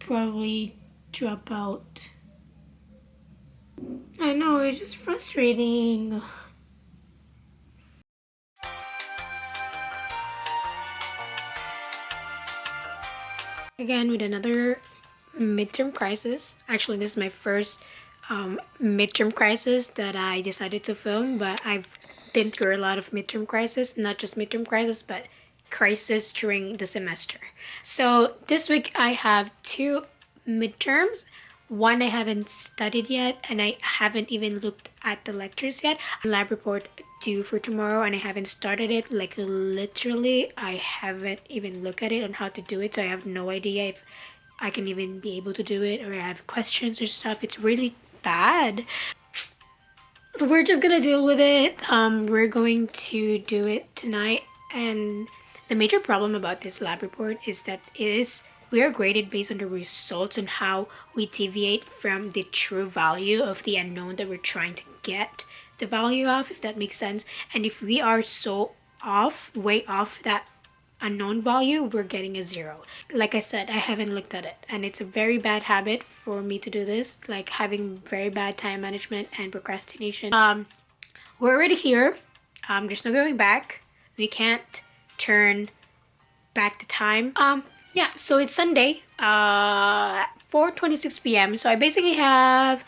probably drop out. I know, it's just frustrating. Again with another midterm crisis. Actually, this is my first midterm crisis that I decided to film, but I've been through a lot of midterm crisis, not just midterm crisis, but crisis during the semester. So this week I have two midterms. One I haven't studied yet, and I haven't even looked at the lectures yet. Lab report due for tomorrow, and I haven't started it. Like literally, I haven't even looked at it on how to do it, so I have no idea if I can even be able to do it, or I have questions or stuff. It's really bad. We're just gonna deal with it. We're going to do it tonight, and the major problem about this lab report is that we are graded based on the results and how we deviate from the true value of the unknown that we're trying to get the value of, if that makes sense. And if we are so off, way off that unknown value, we're getting a 0. Like I said, I haven't looked at it, and it's a very bad habit for me to do this, like having very bad time management and procrastination. We're already here. There's no going back. We can't turn back the time. Yeah, so it's Sunday, 4:26 p.m. So I basically have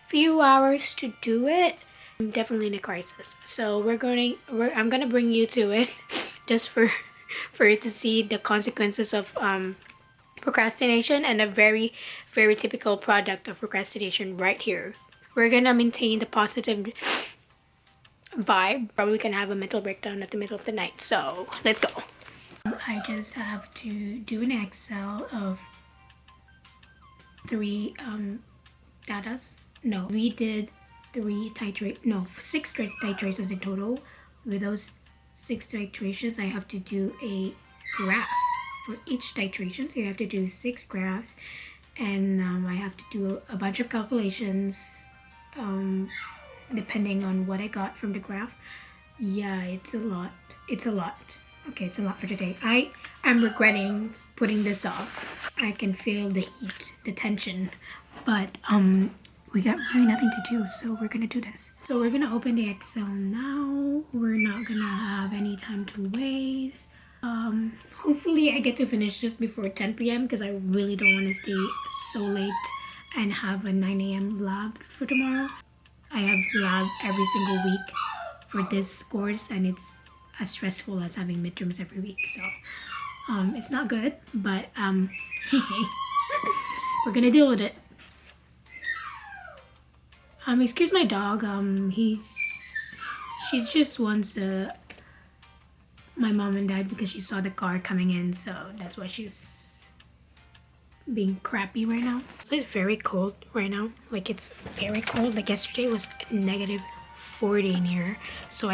few hours to do it. I'm definitely in a crisis, so I'm gonna bring you to it just for you to see the consequences of procrastination, and a very typical product of procrastination right here. We're gonna maintain the positive vibe, or we can have a mental breakdown at the middle of the night. So let's go. I just have to do an Excel of 3 datas. No, we did 6 titrations in total. With those 6 titrations, I have to do a graph for each titration. So you have to do 6 graphs, and I have to do a bunch of calculations depending on what I got from the graph. Yeah, it's a lot. Okay, it's a lot for today. I am regretting putting this off. I can feel the heat, the tension, but we got really nothing to do, so we're gonna do this. So we're gonna open the Excel now. We're not gonna have any time to waste. Hopefully I get to finish just before 10 p.m. because I really don't want to stay so late and have a 9 a.m. lab for tomorrow. I have lab every single week for this course, and it's as stressful as having midterms every week, so it's not good, but we're gonna deal with it. Excuse my dog. She just wants my mom and dad because she saw the car coming in, so that's why she's being crappy right now. It's very cold right now. Like, it's very cold. Like, yesterday was -40 in here, so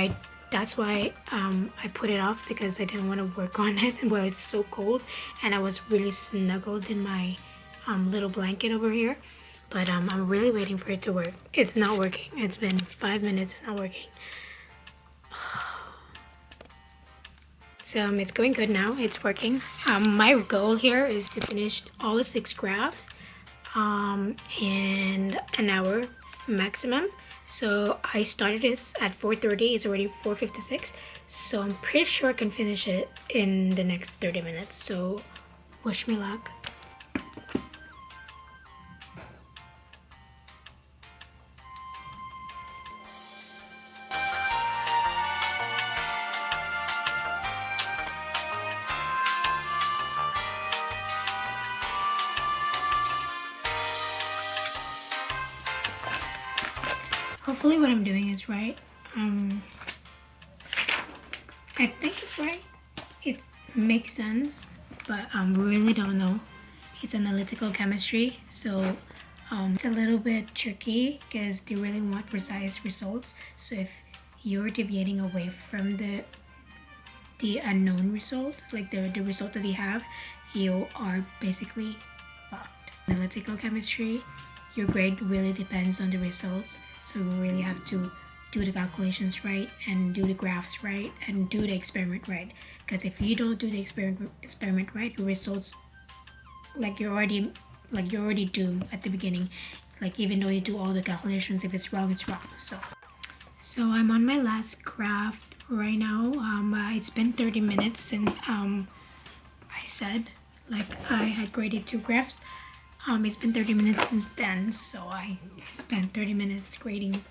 that's why I put it off, because I didn't want to work on it while it's so cold, and I was really snuggled in my little blanket over here. But I'm really waiting for it to work. It's not working. It's been 5 minutes, it's not working. So it's going good now. It's working. My goal here is to finish all the 6 graphs in an hour maximum. So I started this at 4:30. It's already 4:56. So I'm pretty sure I can finish it in the next 30 minutes. So wish me luck. Hopefully what I'm doing is right. I think it's right. It makes sense, but really don't know. It's analytical chemistry, so it's a little bit tricky because they really want precise results. So if you're deviating away from the unknown result, like the result that you have, you are basically fucked. Analytical chemistry, your grade really depends on the results. So we really have to do the calculations right, and do the graphs right, and do the experiment right. Because if you don't do the experiment right, your results like you're already doomed at the beginning. Like even though you do all the calculations, if it's wrong, it's wrong. So I'm on my last craft right now. It's been 30 minutes since I said like I had graded 2 crafts. It's been 30 minutes since then, so I spent 30 minutes grading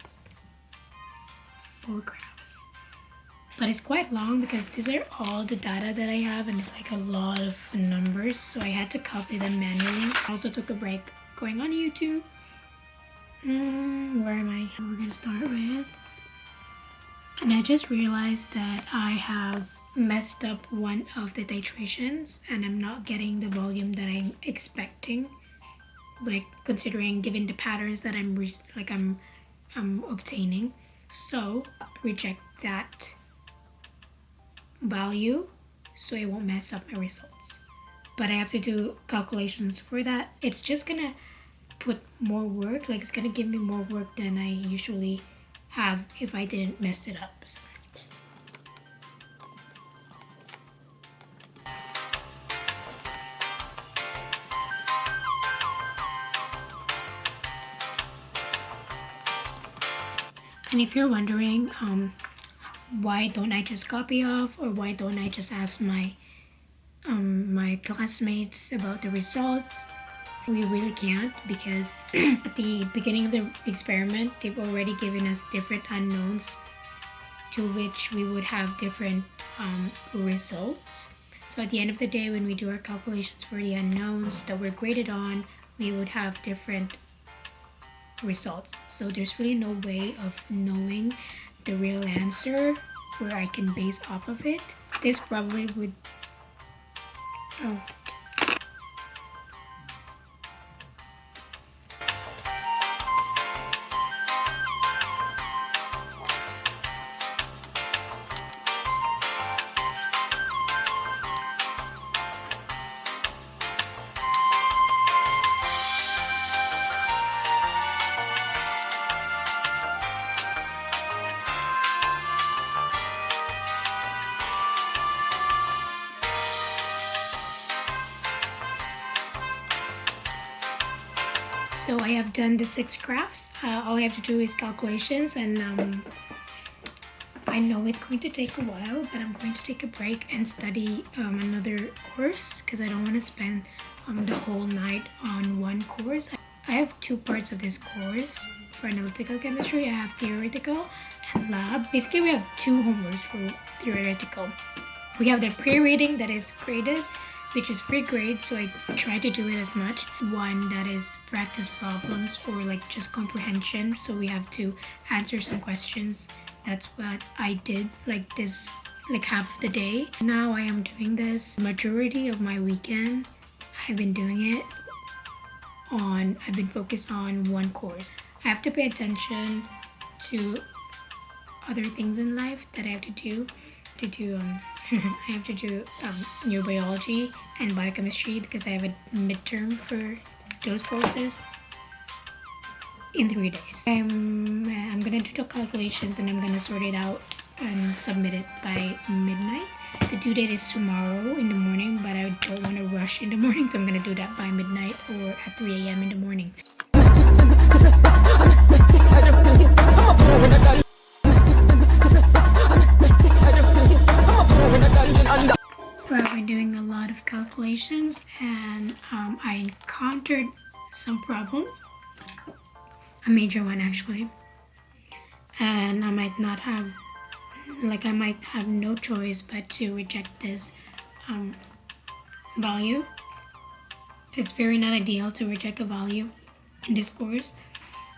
4 crafts. But it's quite long because these are all the data that I have, and it's like a lot of numbers, so I had to copy them manually. I also took a break going on YouTube. Where am I? We're gonna start with, and I just realized that I have messed up one of the titrations and I'm not getting the volume that I'm expecting, like considering given the patterns that I'm obtaining. So reject that value so it won't mess up my results, but I have to do calculations for that. It's just gonna put more work, like it's gonna give me more work than I usually have if I didn't mess it up. And if you're wondering why don't I just copy off, or why don't I just ask my my classmates about the results, we really can't, because at the beginning of the experiment they've already given us different unknowns to which we would have different results. So at the end of the day, when we do our calculations for the unknowns that we're graded on, we would have different results. So there's really no way of knowing the real answer where I can base off of it. This probably would So I have done the 6 crafts. All I have to do is calculations, and I know it's going to take a while, but I'm going to take a break and study another course because I don't want to spend the whole night on one course. I have 2 parts of this course. For analytical chemistry, I have theoretical and lab. Basically, we have 2 homeworks for theoretical. We have the pre-reading that is graded, which is free grade, so I try to do it as much. One that is practice problems or like just comprehension, so we have to answer some questions. That's what I did like this, like half of the day. Now I am doing this majority of my weekend. I've been doing it on, I've been focused on one course. I have to pay attention to other things in life that I have to do. I have to do neurobiology and biochemistry because I have a midterm for those courses in 3 days. I'm gonna do the calculations and I'm gonna sort it out and submit it by midnight. The due date is tomorrow in the morning, but I don't want to rush in the morning, so I'm gonna do that by midnight or at 3 a.m. in the morning. But we're doing a lot of calculations, and I encountered some problems, a major one actually, and I might have no choice but to reject this value. It's very not ideal to reject a value in this course,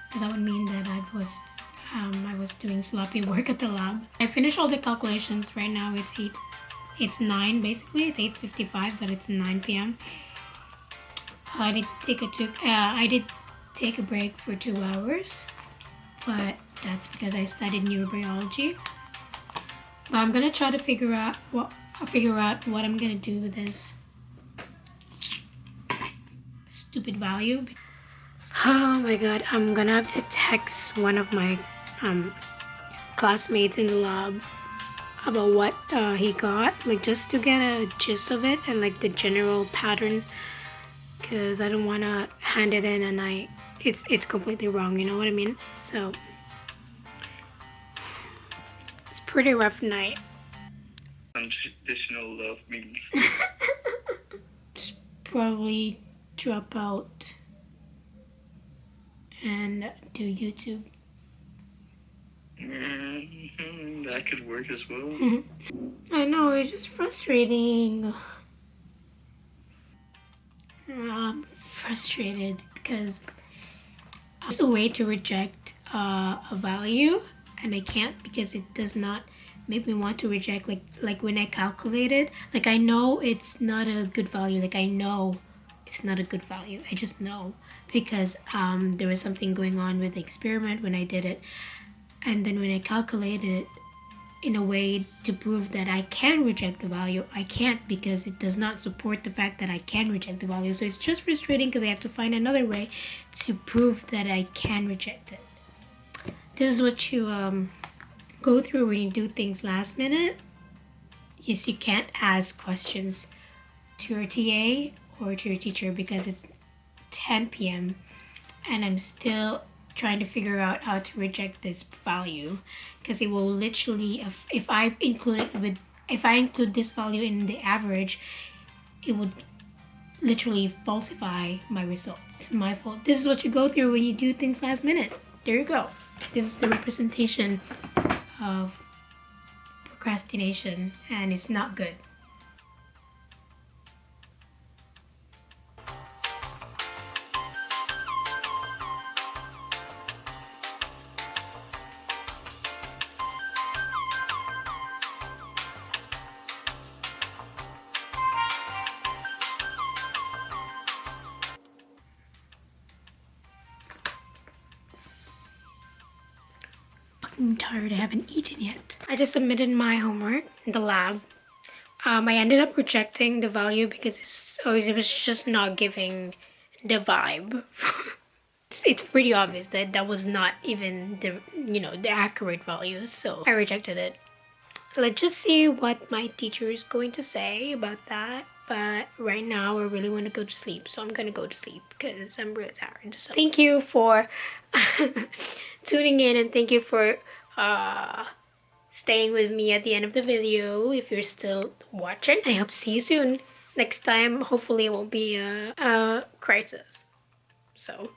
because that would mean that I was doing sloppy work at the lab. I finished all the calculations. Right now it's 9 basically. It's 8:55, but it's 9 p.m. I did take a break for 2 hours, but that's because I studied neurobiology. But I'm gonna try to figure out what I'm gonna do with this stupid value. Oh my god, I'm gonna have to text one of my classmates in the lab about what he got, like just to get a gist of it and like the general pattern because I don't want to hand it in and it's completely wrong, you know what I mean? So it's a pretty rough night. Unconditional love means Just probably drop out and do YouTube. That could work as well. I know, it's just frustrating. I'm frustrated because there's a way to reject a value, and I can't because it does not make me want to reject. Like when I calculate it, like I know it's not a good value. Like I know it's not a good value. I just know because there was something going on with the experiment when I did it, and then when I calculated it in a way to prove that I can reject the value, I can't because it does not support the fact that I can reject the value. So it's just frustrating because I have to find another way to prove that I can reject it. This is what you go through when you do things last minute. Is you can't ask questions to your TA or to your teacher because it's 10 p.m. and I'm still trying to figure out how to reject this value because it will literally, if I include this value in the average, it would literally falsify my results. It's my fault. This is what you go through when you do things last minute. There you go. This is the representation of procrastination, and it's not good. I'm tired, I haven't eaten yet. I just submitted my homework in the lab. I ended up rejecting the value because it was just not giving the vibe. It's pretty obvious that that was not even the accurate value, so I rejected it. Let's just see what my teacher is going to say about that. But right now I really want to go to sleep, so I'm gonna go to sleep because I'm really tired. So thank you for tuning in, and thank you for staying with me at the end of the video if you're still watching. I hope to see you soon. Next time hopefully it won't be a crisis. So